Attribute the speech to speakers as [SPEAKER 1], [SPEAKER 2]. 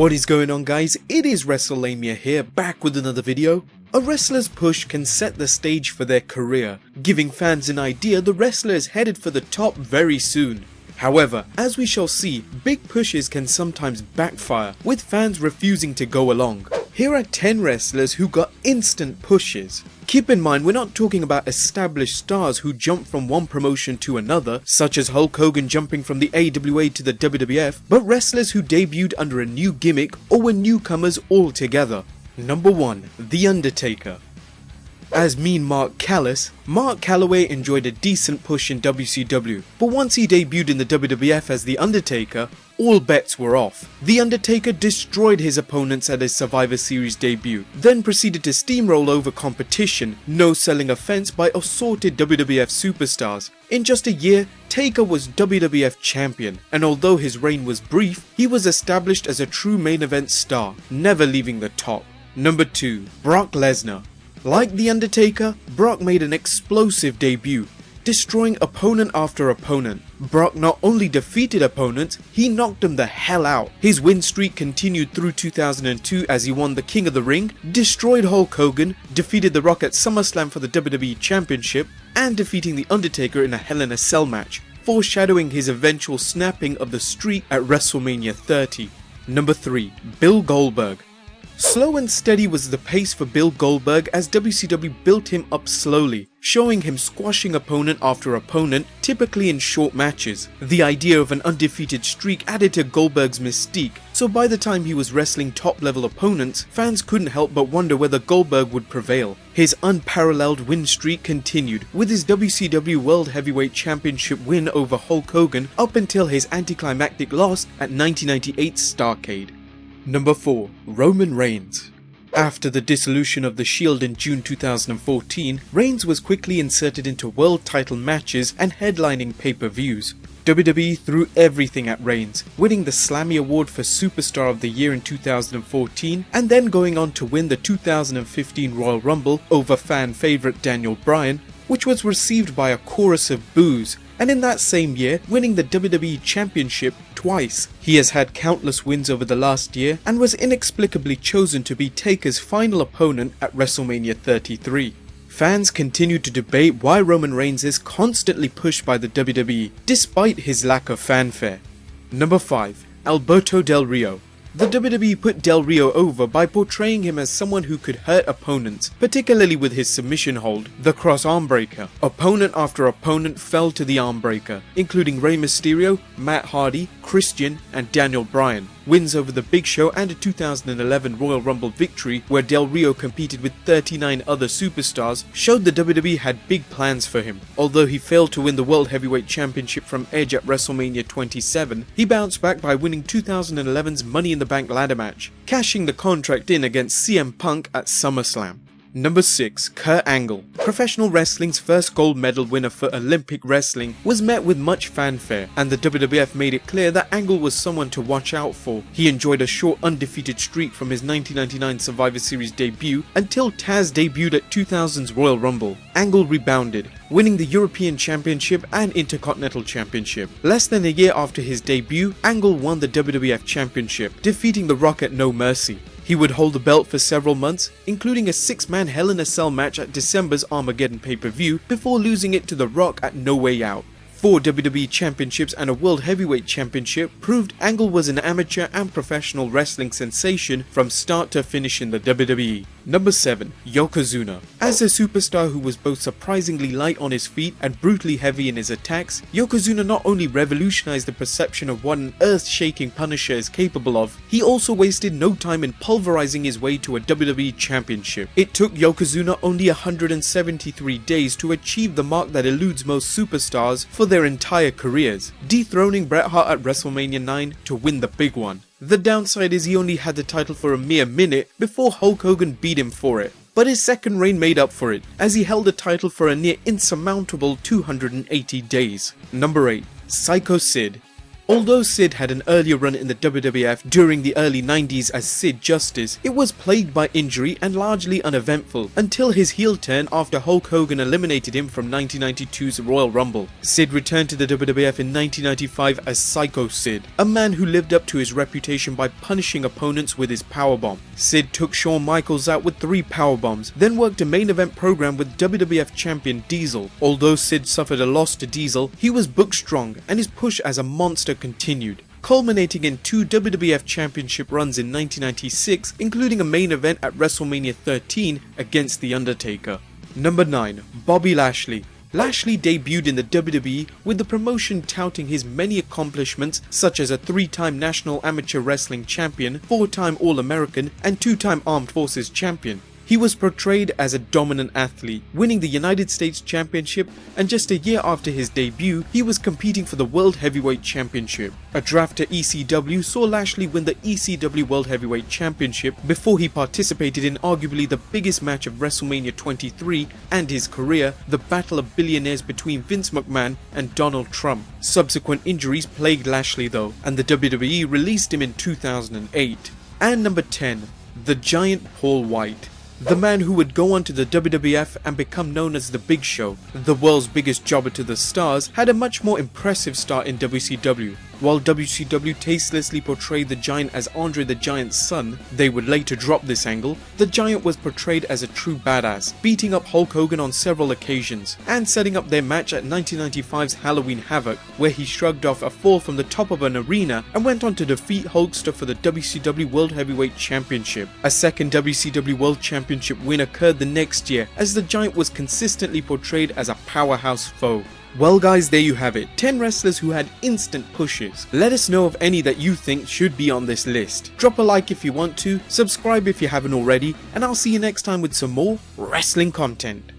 [SPEAKER 1] What is going on, guys? It is Wrestlemania here, back with another video. A wrestler's push can set the stage for their career, giving fans an idea the wrestler is headed for the top very soon. However, as we shall see, big pushes can sometimes backfire, with fans refusing to go along. Here are 10 wrestlers who got instant pushes. Keep in mind, we're not talking about established stars who jump from one promotion to another, such as Hulk Hogan jumping from the AWA to the WWF, but wrestlers who debuted under a new gimmick or were newcomers altogether. Number 1. The Undertaker. As Mean Mark Callis, Mark Calloway enjoyed a decent push in WCW, but once he debuted in the WWF as The Undertaker, all bets were off. The Undertaker destroyed his opponents at his Survivor Series debut, then proceeded to steamroll over competition, no selling offense, by assorted WWF superstars. In just a year, Taker was WWF champion, and although his reign was brief, he was established as a true main event star, never leaving the top. Number 2. Brock Lesnar. Like The Undertaker, Brock made an explosive debut, destroying opponent after opponent. Brock not only defeated opponents, he knocked them the hell out. His win streak continued through 2002 as he won the King of the Ring, destroyed Hulk Hogan, defeated The Rock at SummerSlam for the WWE Championship, and defeating The Undertaker in a Hell in a Cell match, foreshadowing his eventual snapping of the streak at WrestleMania 30. Number 3. Bill Goldberg. Slow and steady was the pace for Bill Goldberg as WCW built him up slowly, showing him squashing opponent after opponent, typically in short matches. The idea of an undefeated streak added to Goldberg's mystique, so by the time he was wrestling top-level opponents, fans couldn't help but wonder whether Goldberg would prevail. His unparalleled win streak continued, with his WCW World Heavyweight Championship win over Hulk Hogan up until his anticlimactic loss at 1998's Starrcade. Number 4. Roman Reigns. After the dissolution of the Shield in June 2014, Reigns was quickly inserted into world title matches and headlining pay-per-views. WWE threw everything at Reigns, winning the Slammy Award for Superstar of the Year in 2014, and then going on to win the 2015 Royal Rumble over fan favourite Daniel Bryan, which was received by a chorus of boos, and in that same year winning the WWE Championship twice. He has had countless wins over the last year and was inexplicably chosen to be Taker's final opponent at WrestleMania 33. Fans continue to debate why Roman Reigns is constantly pushed by the WWE despite his lack of fanfare. Number 5. Alberto Del Rio. The WWE put Del Rio over by portraying him as someone who could hurt opponents, particularly with his submission hold, the cross armbreaker. Opponent after opponent fell to the armbreaker, including Rey Mysterio, Matt Hardy, Christian, and Daniel Bryan. Wins over The Big Show and a 2011 Royal Rumble victory where Del Rio competed with 39 other superstars showed the WWE had big plans for him. Although he failed to win the World Heavyweight Championship from Edge at WrestleMania 27, he bounced back by winning 2011's Money in the Bank ladder match, cashing the contract in against CM Punk at SummerSlam. Number 6. Kurt Angle. Professional wrestling's first gold medal winner for Olympic wrestling was met with much fanfare, and the WWF made it clear that Angle was someone to watch out for. He enjoyed a short undefeated streak from his 1999 Survivor Series debut until Taz debuted at 2000's Royal Rumble. Angle rebounded, winning the European Championship and Intercontinental Championship. Less than a year after his debut, Angle won the WWF Championship, defeating The Rock at No Mercy. He would hold the belt for several months, including a 6-man Hell in a Cell match at December's Armageddon pay-per-view before losing it to The Rock at No Way Out. 4 WWE Championships and a World Heavyweight Championship proved Angle was an amateur and professional wrestling sensation from start to finish in the WWE. Number 7. Yokozuna. As a superstar who was both surprisingly light on his feet and brutally heavy in his attacks, Yokozuna not only revolutionized the perception of what an earth-shaking Punisher is capable of, he also wasted no time in pulverizing his way to a WWE Championship. It took Yokozuna only 173 days to achieve the mark that eludes most superstars for their entire careers, dethroning Bret Hart at WrestleMania 9 to win the big one. The downside is he only had the title for a mere minute before Hulk Hogan beat him for it, but his second reign made up for it, as he held the title for a near insurmountable 280 days. Number 8. Psycho Sid. Although Sid had an earlier run in the WWF during the early 90s as Sid Justice, it was plagued by injury and largely uneventful until his heel turn after Hulk Hogan eliminated him from 1992's Royal Rumble. Sid returned to the WWF in 1995 as Psycho Sid, a man who lived up to his reputation by punishing opponents with his powerbomb. Sid took Shawn Michaels out with 3 powerbombs, then worked a main event program with WWF champion Diesel. Although Sid suffered a loss to Diesel, he was booked strong and his push as a monster continued, culminating in 2 WWF Championship runs in 1996, including a main event at WrestleMania 13 against The Undertaker. Number 9. Bobby Lashley. Lashley debuted in the WWE with the promotion touting his many accomplishments such as a 3-time National Amateur Wrestling Champion, 4-time All-American and 2-time Armed Forces Champion. He was portrayed as a dominant athlete, winning the United States Championship, and just a year after his debut, he was competing for the World Heavyweight Championship. A draft to ECW saw Lashley win the ECW World Heavyweight Championship before he participated in arguably the biggest match of WrestleMania 23 and his career, the Battle of Billionaires between Vince McMahon and Donald Trump. Subsequent injuries plagued Lashley though, and the WWE released him in 2008. And number 10. The Giant Paul White. The man who would go on to the WWF and become known as the Big Show, the world's biggest jobber to the stars, had a much more impressive start in WCW. While WCW tastelessly portrayed the Giant as Andre the Giant's son, they would later drop this angle. The Giant was portrayed as a true badass, beating up Hulk Hogan on several occasions, and setting up their match at 1995's Halloween Havoc, where he shrugged off a fall from the top of an arena and went on to defeat Hulkster for the WCW World Heavyweight Championship. A second WCW World Championship win occurred the next year, as the Giant was consistently portrayed as a powerhouse foe. Well guys, there you have it, 10 wrestlers who had instant pushes. Let us know of any that you think should be on this list. Drop a like if you want to, subscribe if you haven't already, and I'll see you next time with some more wrestling content.